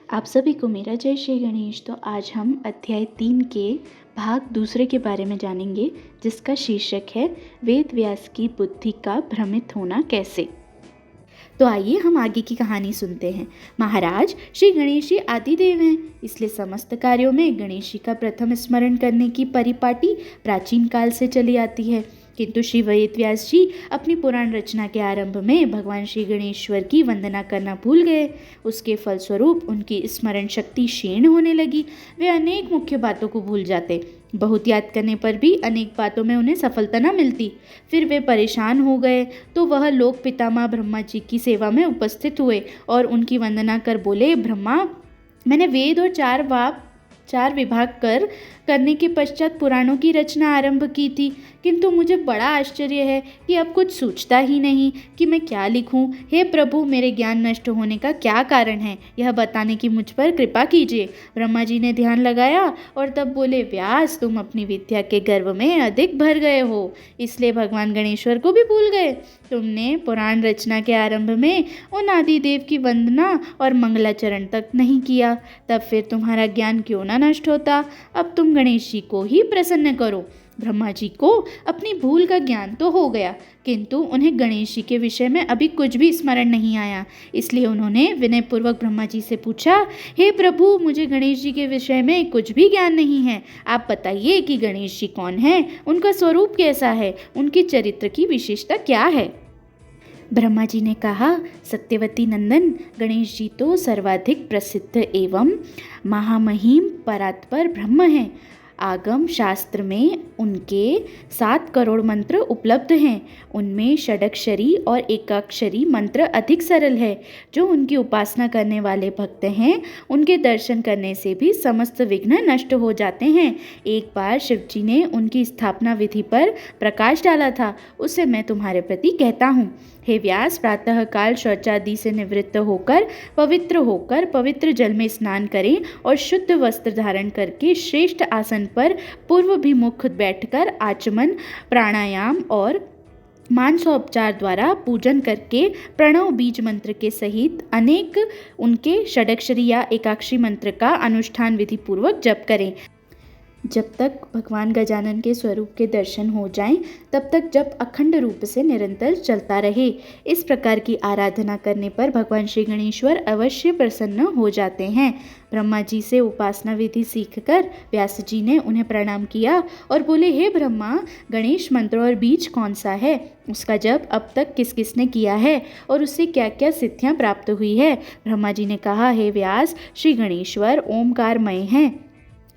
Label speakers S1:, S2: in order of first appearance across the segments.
S1: आप सभी को मेरा जय श्री गणेश। तो आज हम अध्याय 3 के भाग दूसरे के बारे में जानेंगे, जिसका शीर्षक है वेद व्यास की बुद्धि का भ्रमित होना कैसे। तो आइए हम आगे की कहानी सुनते हैं। महाराज, श्री गणेश जी आदिदेव हैं, इसलिए समस्त कार्यों में गणेश जी का प्रथम स्मरण करने की परिपाटी प्राचीन काल से चली आती है। किंतु श्री वेद व्यास जी अपनी पुराण रचना के आरंभ में भगवान श्री गणेश्वर की वंदना करना भूल गए। उसके फलस्वरूप उनकी स्मरण शक्ति क्षीण होने लगी। वे अनेक मुख्य बातों को भूल जाते। बहुत याद करने पर भी अनेक बातों में उन्हें सफलता न मिलती। फिर वे परेशान हो गए तो वह लोक पितामह ब्रह्मा जी की सेवा में उपस्थित हुए और उनकी वंदना कर बोले, ब्रह्मा, मैंने वेद और चार विभाग करने के पश्चात पुराणों की रचना आरंभ की थी, किंतु मुझे बड़ा आश्चर्य है कि अब कुछ सूझता ही नहीं कि मैं क्या लिखूं। हे प्रभु, मेरे ज्ञान नष्ट होने का क्या कारण है, यह बताने की मुझ पर कृपा कीजिए। ब्रह्मा जी ने ध्यान लगाया और तब बोले, व्यास, तुम अपनी विद्या के गर्व में अधिक भर गए हो, इसलिए भगवान गणेश्वर को भी भूल गए। तुमने पुराण रचना के आरंभ में उन आदिदेव की वंदना और मंगलाचरण तक नहीं किया, तब फिर तुम्हारा ज्ञान क्यों न नष्ट होता। अब तुम गणेश जी को ही प्रसन्न करो। ब्रह्मा जी को अपनी भूल का ज्ञान तो हो गया, किंतु उन्हें गणेश जी के विषय में अभी कुछ भी स्मरण नहीं आया। इसलिए उन्होंने विनयपूर्वक ब्रह्मा जी से पूछा, हे प्रभु, मुझे गणेश जी के विषय में कुछ भी ज्ञान नहीं है। आप बताइए कि गणेश जी कौन है, उनका स्वरूप कैसा है, उनके चरित्र की विशेषता क्या है। ब्रह्मा जी ने कहा, सत्यवती नंदन, गणेश जी तो सर्वाधिक प्रसिद्ध एवं महामहिम परात्पर ब्रह्म हैं। आगम शास्त्र में उनके 7 करोड़ मंत्र उपलब्ध हैं। उनमें षडक्षरी और एकाक्षरी मंत्र अधिक सरल है। जो उनकी उपासना करने वाले भक्त हैं, उनके दर्शन करने से भी समस्त विघ्न नष्ट हो जाते हैं। एक बार शिव जी ने उनकी स्थापना विधि पर प्रकाश डाला था, उससे मैं तुम्हारे प्रति कहता हूँ। हे व्यास, प्रातः काल शौचादि से निवृत्त होकर पवित्र जल में स्नान करें और शुद्ध वस्त्र धारण करके श्रेष्ठ आसन पर पूर्वाभिमुख बैठकर आचमन, प्राणायाम और मानसोपचार द्वारा पूजन करके प्रणव बीज मंत्र के सहित अनेक उनके षडक्षरी या एकाक्षरी मंत्र का अनुष्ठान विधि पूर्वक जप करें। जब तक भगवान गजानन के स्वरूप के दर्शन हो जाएं, तब तक जप अखंड रूप से निरंतर चलता रहे। इस प्रकार की आराधना करने पर भगवान श्री गणेश्वर अवश्य प्रसन्न हो जाते हैं। ब्रह्मा जी से उपासना विधि सीखकर व्यास जी ने उन्हें प्रणाम किया और बोले, हे ब्रह्मा, गणेश मंत्र और बीज कौन सा है, उसका जप अब तक किस किसने किया है और उससे क्या क्या सिद्धियां प्राप्त हुई है। ब्रह्मा जी ने कहा, हे व्यास, श्री गणेश्वर ओमकारमय हैं।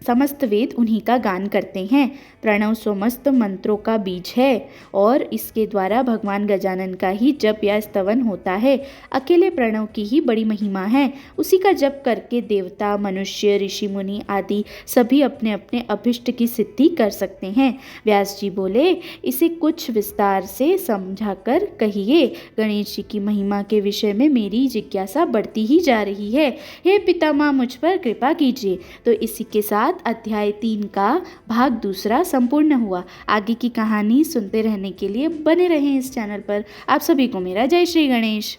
S1: समस्त वेद उन्हीं का गान करते हैं। प्रणव समस्त मंत्रों का बीज है और इसके द्वारा भगवान गजानन का ही जप या स्तवन होता है। अकेले प्रणव की ही बड़ी महिमा है। उसी का जप करके देवता, मनुष्य, ऋषि मुनि आदि सभी अपने अपने अभिष्ट की सिद्धि कर सकते हैं। व्यास जी बोले, इसे कुछ विस्तार से समझाकर कहिए। गणेश जी की महिमा के विषय में मेरी जिज्ञासा बढ़ती ही जा रही है। हे पितामह, मुझ पर कृपा कीजिए। तो इसी के साथ अध्याय 3 का भाग दूसरा संपूर्ण हुआ। आगे की कहानी सुनते रहने के लिए बने रहें इस चैनल पर। आप सभी को मेरा जय श्री गणेश।